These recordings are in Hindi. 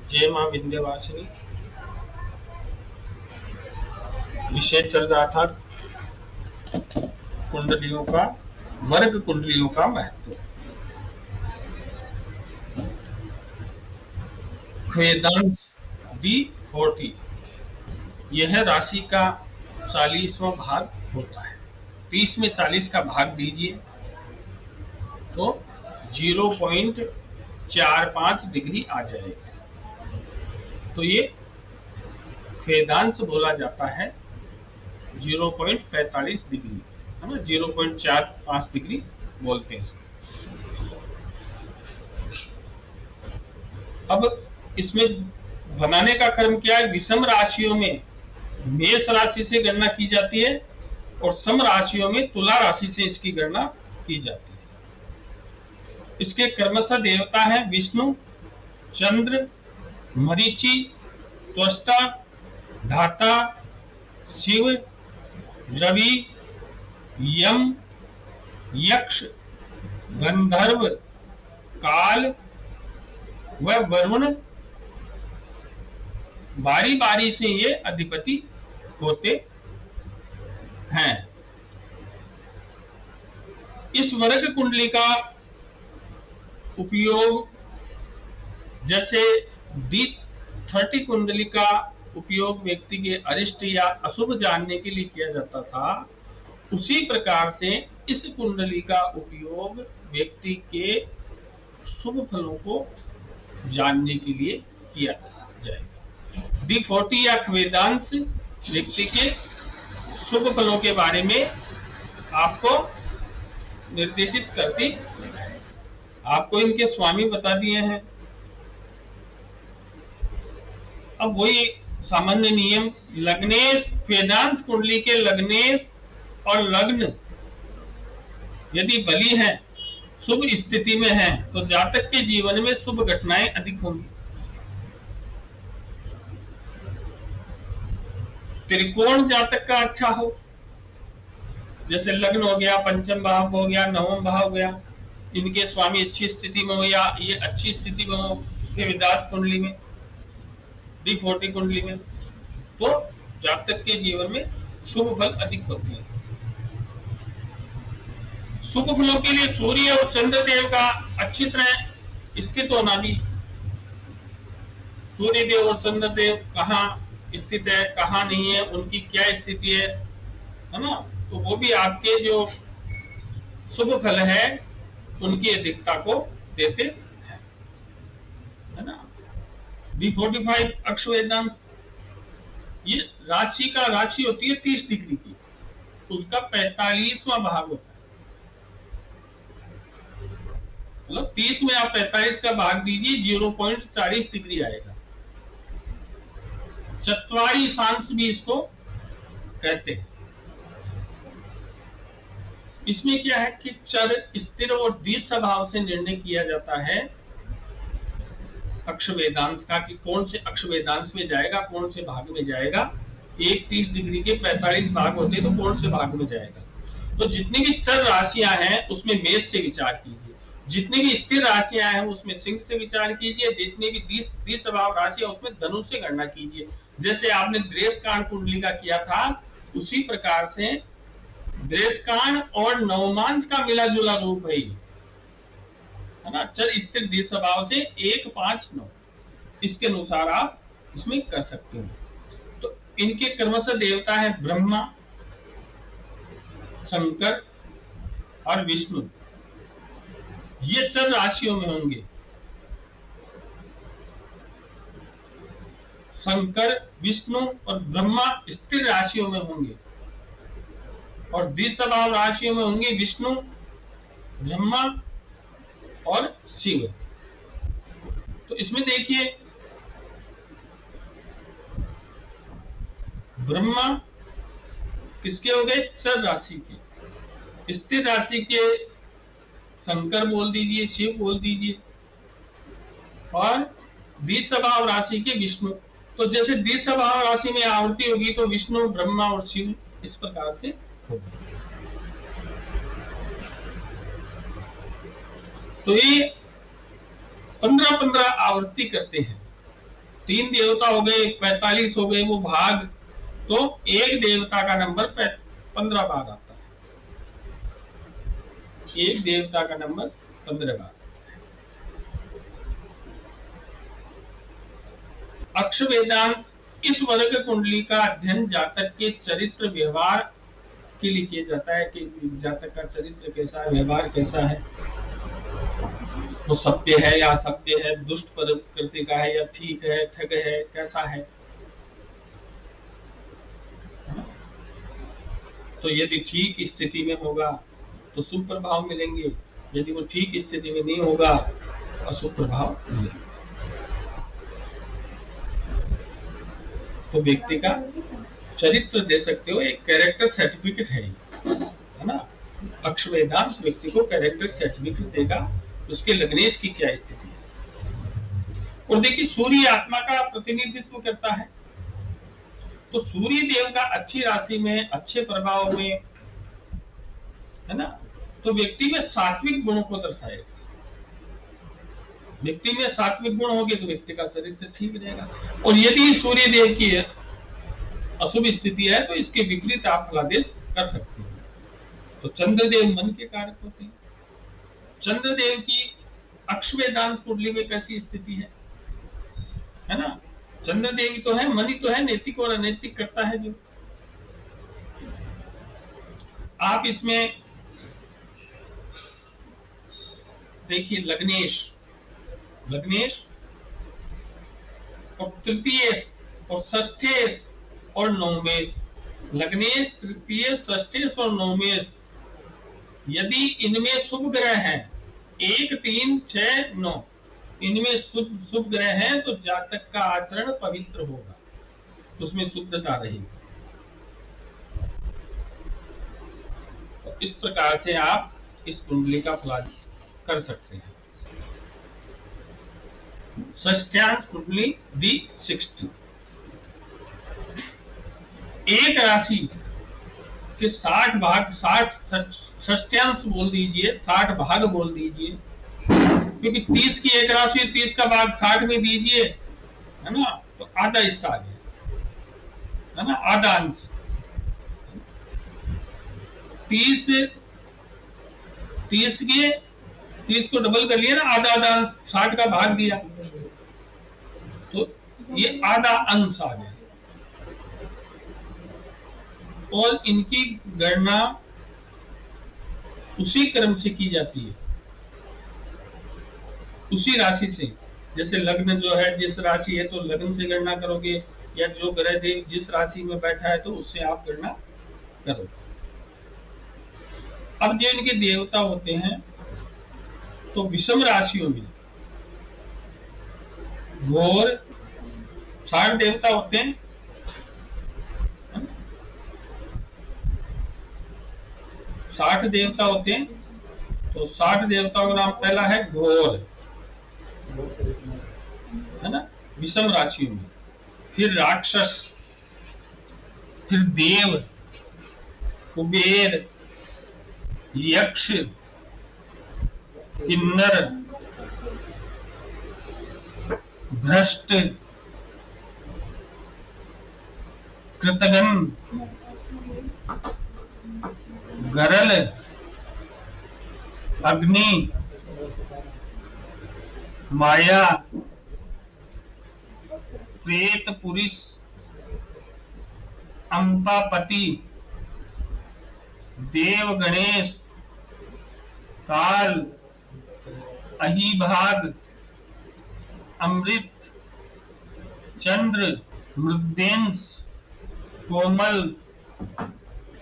जय मां विंध्यवासिनी। विषय चल रहा था कुंडलियों का, वर्ग कुंडलियों का महत्व। वेदांश D40 यह राशि का 40वां भाग होता है। 30 में 40 का भाग दीजिए तो 0.45 डिग्री आ जाएगा। तो ये वेदांश बोला जाता है 0.45 डिग्री, है ना, 0.45 डिग्री बोलते हैं इसको। अब इसमें बनाने का क्रम क्या है? विषम राशियों में मेष राशि से गणना की जाती है और सम राशियों में तुला राशि से इसकी गणना की जाती है। इसके क्रमशः देवता है विष्णु, चंद्र, मरीचि, त्वष्टा, धाता, शिव, रवि, यम, यक्ष, गंधर्व, काल व वरुण बारी बारी से ये अधिपति होते हैं। इस वर्ग कुंडली का उपयोग जैसे D30 कुंडली का उपयोग व्यक्ति के अरिष्ट या अशुभ जानने के लिए किया जाता था, उसी प्रकार से इस कुंडली का उपयोग व्यक्ति के शुभ फलों को जानने के लिए किया जाएगा। D40 या वेदांश व्यक्ति के शुभ फलों के बारे में आपको निर्देशित करती है। आपको इनके स्वामी बता दिए हैं। अब वही सामान्य नियम, लग्नेश वेदांश कुंडली के लग्नेश और लग्न यदि बली है, शुभ स्थिति में है, तो जातक के जीवन में शुभ घटनाएं अधिक होंगी। त्रिकोण जातक का अच्छा हो, जैसे लग्न हो गया, पंचम भाव हो गया, नवम भाव हो गया, इनके स्वामी अच्छी स्थिति में हो या ये अच्छी स्थिति में हो वेदांत कुंडली में, D40 कुंडली में, तो जातक के जीवन में शुभ फल अधिक होते हैं। शुभ फलों के लिए सूर्य और चंद्र देव का अच्छी तरह स्थित होना भी। सूर्य देव और चंद्र देव कहाँ स्थित है, कहाँ नहीं है, उनकी क्या स्थिति है ना, तो वो भी आपके जो शुभ फल है उनकी अधिकता को देते हैं, है ना। D45 अक्ष वेदांश, ये राशि का राशि होती है 30 डिग्री की, उसका 45वां भाग होता है। मतलब 30 में आप 45 का भाग दीजिए 0.40 डिग्री आएगा। चत्वारी सांस भी इसको कहते हैं। इसमें क्या है कि चर, स्थिर और द्वि स्वभाव से निर्णय किया जाता है अक्ष वेदांश का, कि कौन से अक्ष वेदांश में जाएगा, कौन से भाग में जाएगा। एक 30 डिग्री के 45 भाग होते हैं, तो कौन से भाग में जाएगा। तो जितनी भी चर राशियां हैं उसमें मेष से विचार कीजिए, जितनी भी स्थिर राशियां हैं उसमें सिंह से विचार कीजिए, जितनी भी द्वि स्वभाव राशियां उसमें धनुष से गणना कीजिए। जैसे आपने द्रेषकांड कुंडली का किया था, उसी प्रकार से द्रेषकांड और नवमांश का मिला जुला रूप है ना, चर स्थिर द्वि स्वभाव से 1, 5, 9, इसके अनुसार आप इसमें कर सकते हैं। तो इनके क्रमशः देवता है ब्रह्मा, शंकर और विष्णु, ये चर राशियों में होंगे। शंकर, विष्णु और ब्रह्मा स्थिर राशियों में होंगे और द्विस्वभाव राशियों में होंगे विष्णु, ब्रह्मा और शिव। तो इसमें देखिए ब्रह्मा किसके हो गए? चर राशि के। स्थिर राशि के शंकर बोल दीजिए, शिव बोल दीजिए, और द्विस्वभाव राशि के विष्णु। तो जैसे द्विस्वभाव राशि में आवृत्ति होगी तो विष्णु, ब्रह्मा और शिव इस प्रकार से होगी। तो ये 15-15 आवृत्ति करते हैं। 3 देवता हो गए, 45 हो गए वो भाग, तो एक देवता का नंबर 15 भाग आता है। एक देवता का नंबर 15 भाग। अक्ष वेदांत इस वर्ग कुंडली का अध्ययन जातक के चरित्र व्यवहार के लिए किया जाता है कि जातक का चरित्र कैसा है, व्यवहार कैसा है, वो सत्य है या असत्य है, दुष्ट प्रकृति का है या ठीक है, ठग है, कैसा है। तो यदि ठीक स्थिति में होगा तो शुभ प्रभाव मिलेंगे, यदि वो ठीक स्थिति में नहीं होगा अशुभ प्रभाव मिलेंगे। तो व्यक्ति का चरित्र दे सकते हो, एक कैरेक्टर सर्टिफिकेट है ना। अक्ष वेदांत व्यक्ति को कैरेक्टर सर्टिफिकेट देगा, उसके लग्नेश की क्या स्थिति है। और देखिए सूर्य आत्मा का प्रतिनिधित्व करता है, तो सूर्य देव का अच्छी राशि में, अच्छे प्रभाव में, है ना, तो व्यक्ति में सात्विक गुणों को दर्शाएगा। व्यक्ति में सात्विक गुण होगी तो व्यक्ति का चरित्र ठीक रहेगा। और यदि सूर्य देव की अशुभ स्थिति है तो इसके विपरीत आप फलादेश कर सकते हैं। तो चंद्रदेव मन के कारक होते हैं। चंद्रदेव की अक्ष वेदांत कुंडली में कैसी स्थिति है ना। चंद्रदेव तो है, मन ही तो है, नैतिक और अनैतिक करता है जो। आप इसमें देखिए लग्नेश और तृतीयेश और षष्ठेश और नवमेश, लग्नेश, तृतीय, षष्ठेश और नवमेश, यदि इनमें शुभ ग्रह हैं 1, 3, 6, 9, इनमें शुभ ग्रह हैं तो जातक का आचरण पवित्र होगा, तो उसमें शुद्धता रहेगी। तो इस प्रकार से आप इस कुंडली का फलादेश कर सकते हैं। षष्ठ्यांश कुंडली D60, एक राशि के 60 भाग, 60 षष्ठ्यांश बोल दीजिए, 60 भाग बोल दीजिए, क्योंकि 30 की एक राशि, 30 का भाग 60 में दीजिए, है ना, तो आधा हिस्सा आ गया, है ना, आधा अंश। 30 को डबल कर लिया ना, आधा अंश, 60 का भाग दिया, तो ये आधा अंश आ गया। और इनकी गणना उसी क्रम से की जाती है, उसी राशि से। जैसे लग्न जो है, जिस राशि है तो लग्न से गणना करोगे, या जो ग्रह देव जिस राशि में बैठा है तो उससे आप गणना करोगे। अब जो इनके देवता होते हैं तो विषम राशियों में घोर 60 देवता होते हैं, 60 देवता होते हैं। तो 60 देवताओं का नाम पहला है घोर, है ना, विषम राशियों में। फिर राक्षस, फिर देव, कुबेर, यक्ष, किन्नर, भ्रष्ट, कृतघ्न, गरल, अग्नि, माया, प्रेत, पुरुष, अंपापति, देव, गणेश, काल, अहिभाग, अमृत, चंद्र, मृदेंश, कोमल,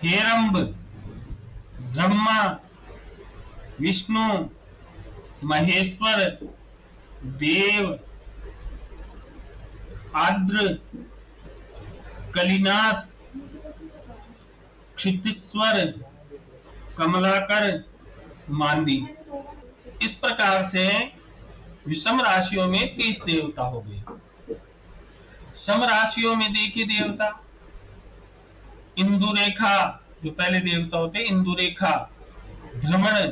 हेरंब, ब्रह्मा, विष्णु, महेश्वर, देव, आद्र, कलिनाश, क्षितिश्वर, कमलाकर, मांदी। इस प्रकार से विषम राशियों में 30 देवता हो गए। सम राशियों में देखिए देवता इंदुरेखा, जो पहले देवता होते हैं, इंदुरेखा, भ्रमण,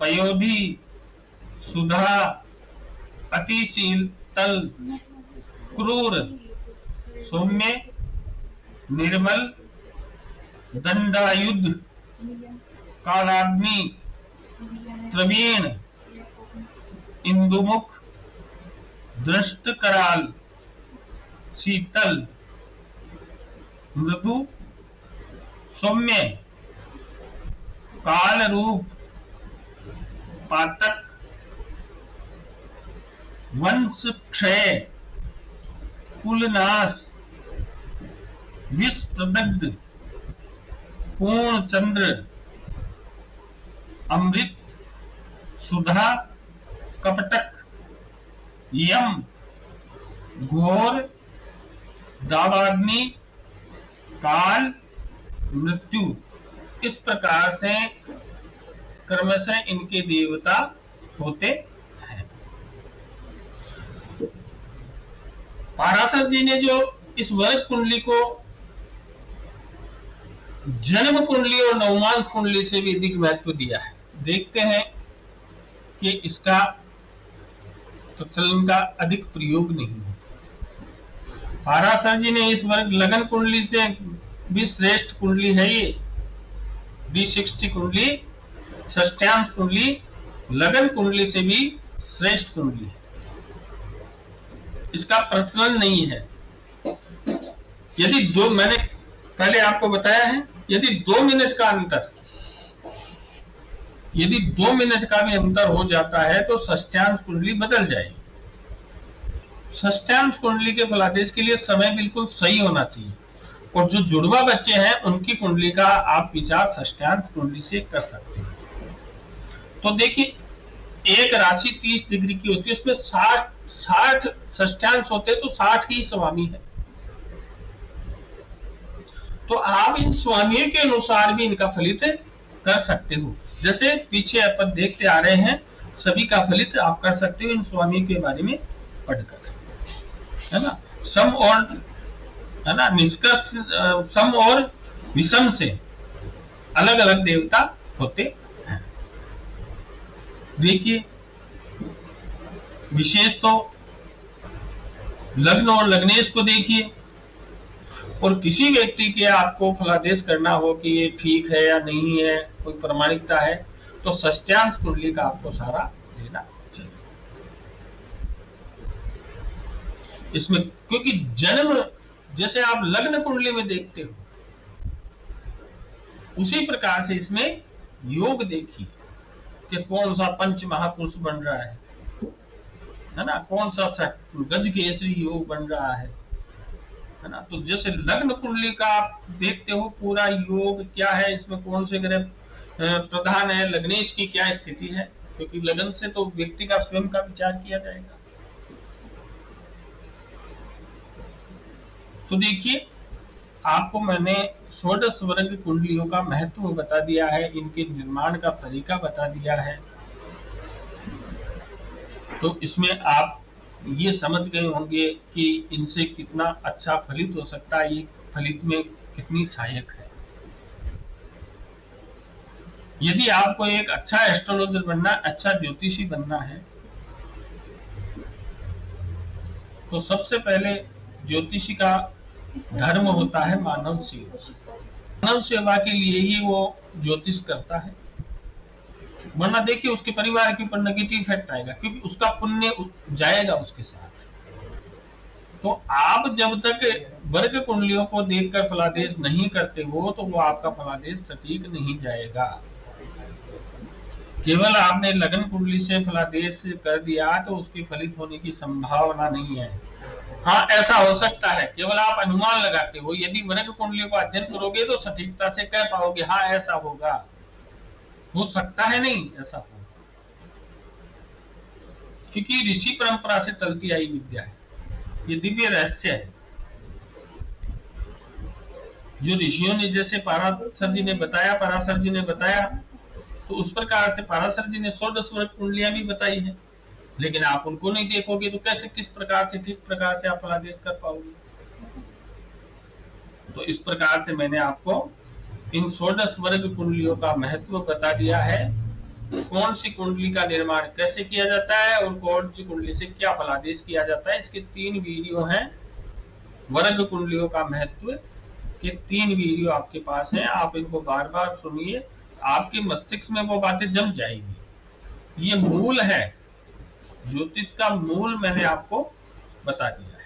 पयोधी, सुधा, अतिशील, तल, क्रूर, सौम्य, निर्मल, दंडायुध, कालाग्नि, प्रवीण, इंदुमुख, दृष्ट कराल, शीतल, मृदु, सौम्य, काल रूप, पातक, वंश क्षय, कुलनाश, विष प्रदग्ध, पूर्ण चंद्र, अमृत, सुधा, कपटक, यम, घोर, दावाग्नि, काल, मृत्यु। इस प्रकार से क्रमशः इनके देवता होते हैं। पाराशर जी ने जो इस वर्ग कुंडली को जन्म कुंडली और नवमांश कुंडली से भी अधिक महत्व दिया है। देखते हैं कि इसका प्रचलन का अधिक प्रयोग नहीं है। पाराशर जी ने इस वर्ग लगन कुंडली से भी श्रेष्ठ कुंडली है ये D60 कुंडली, षष्ठ्यांश कुंडली लगन कुंडली से भी श्रेष्ठ कुंडली है। इसका प्रचलन नहीं है। यदि मैंने पहले आपको बताया है, यदि 2 मिनट का भी अंतर हो जाता है तो षष्ठ्यांश कुंडली बदल जाएगी। षष्ठ्यांश कुंडली के फलादेश के लिए समय बिल्कुल सही होना चाहिए, और जो जुड़वा बच्चे हैं उनकी कुंडली का आप विचार षष्ठ्यांश कुंडली से कर सकते हैं। तो देखिए, एक राशि 30 डिग्री की होती है, उसमें 60 षष्ठ्यांश होते हैं, तो 60 ही स्वामी है। तो आप इन स्वामियों के अनुसार भी इनका फलित कर सकते हो। जैसे पीछे अपन देखते आ रहे हैं, सभी का फलित आप कर सकते हो इन स्वामियों के बारे में पढ़कर, है ना। सम और, है ना, निष्कर्ष सम और विषम से अलग अलग देवता होते हैं। देखिए, विशेष तो लग्न और लग्नेश को देखिए, और किसी व्यक्ति के आपको फलादेश करना हो कि ये ठीक है या नहीं है, कोई प्रामाणिकता है, तो षष्ठ्यांश कुंडली का आपको सारा लेना चाहिए इसमें। क्योंकि जन्म जैसे आप लग्न कुंडली में देखते हो, उसी प्रकार से इसमें योग देखिए कि कौन सा पंच महापुरुष बन रहा है ना, कौन सा गज केसरी योग बन रहा है ना। तो जैसे लग्न कुंडली का आप देखते हो पूरा योग क्या है, इसमें कौन से ग्रह प्रधान है, लग्नेश की क्या स्थिति है, क्योंकि लगन से तो व्यक्ति का स्वयं का विचार किया जाएगा। तो देखिए, आपको मैंने षोडश वर्ग कुंडलियों का महत्व बता दिया है, इनके निर्माण का तरीका बता दिया है। तो इसमें आप ये समझ गए होंगे कि इनसे कितना अच्छा फलित हो सकता है, ये फलित में कितनी सहायक है। यदि आपको एक अच्छा एस्ट्रोलॉजर बनना, अच्छा ज्योतिषी बनना है, तो सबसे पहले ज्योतिषी का धर्म होता है मानव सेवा। मानव सेवा के लिए ही वो ज्योतिष करता है, वरना देखिए उसके परिवार के ऊपर नेगेटिव इफेक्ट आएगा, क्योंकि उसका पुण्य जाएगा उसके साथ। तो आप जब तक वर्ग कुंडलियों को देखकर फलादेश नहीं करते हो, तो वो आपका फलादेश सटीक नहीं जाएगा। केवल आपने लगन कुंडली से फलादेश कर दिया तो उसकी फलित होने की संभावना नहीं है। हाँ, ऐसा हो सकता है, केवल आप अनुमान लगाते हो। यदि वर्ग कुंडलियों का अध्ययन करोगे तो सटीकता से कह पाओगे हाँ ऐसा होगा, हो सकता है नहीं ऐसा होगा, क्योंकि ऋषि परंपरा से चलती आई विद्या है, ये दिव्य रहस्य है। जो ऋषियों ने, जैसे पराशर जी ने बताया, तो उस प्रकार से पराशर जी ने षोडश वर्ग कुंडलियां भी बताई है, लेकिन आप उनको नहीं देखोगे तो कैसे, किस प्रकार से ठीक प्रकार से आप फलादेश कर पाओगे। तो इस प्रकार से मैंने आपको इन षोडश वर्ग कुंडलियों का महत्व बता दिया है, कौन सी कुंडली का निर्माण कैसे किया जाता है और कौन सी कुंडली से क्या फलादेश किया जाता है, इसके 3 वीडियो हैं। वर्ग कुंडलियों का महत्व के 3 वीडियो आपके पास है, आप इनको बार बार सुनिए, आपके मस्तिष्क में वो बातें जम जाएगी। ये मूल है, ज्योतिष का मूल मैंने आपको बता दिया।